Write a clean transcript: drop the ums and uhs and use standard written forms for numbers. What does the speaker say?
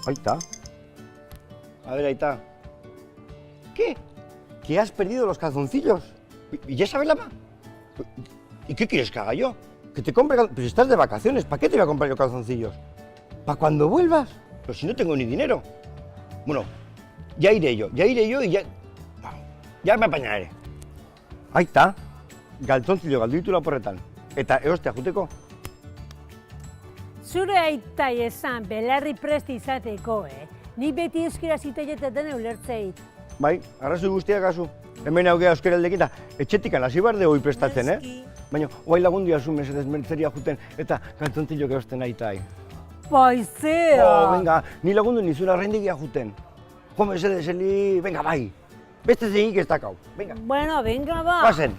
Aita. A ver, Aita. ¿Qué? ¿Que has perdido los calzoncillos? ¿Y ya sabes la ma? ¿Y qué quieres que haga yo? Que te compre calzoncillos. Pues estás de vacaciones, ¿para qué te voy a comprar yo calzoncillos? ¿Para cuando vuelvas? Pero si no tengo ni dinero. Bueno, ya iré yo y ya me apañaré. Aita, galtzontzilo galdu ditu laporretan. Eta eostea juteko. Zure aitai esan belarri prest izateko, Ni beti euskera zitailetetan ulertzeit. Bai, arrazoi guztiak kasu. Hemen augea euskera aldekin eta etxetikan hasi behar dugu prestatzen, Baina, guai lagundia zu mesedez mertzeria juten eta galtzontzilok eosten aitai. Paizea! Venga, ni lagundu nizula arraindegia juten. Jo, mesedez, Eli, venga, bai. Beste zegik ez dakau, venga. Bueno, venga, ba. Pasen.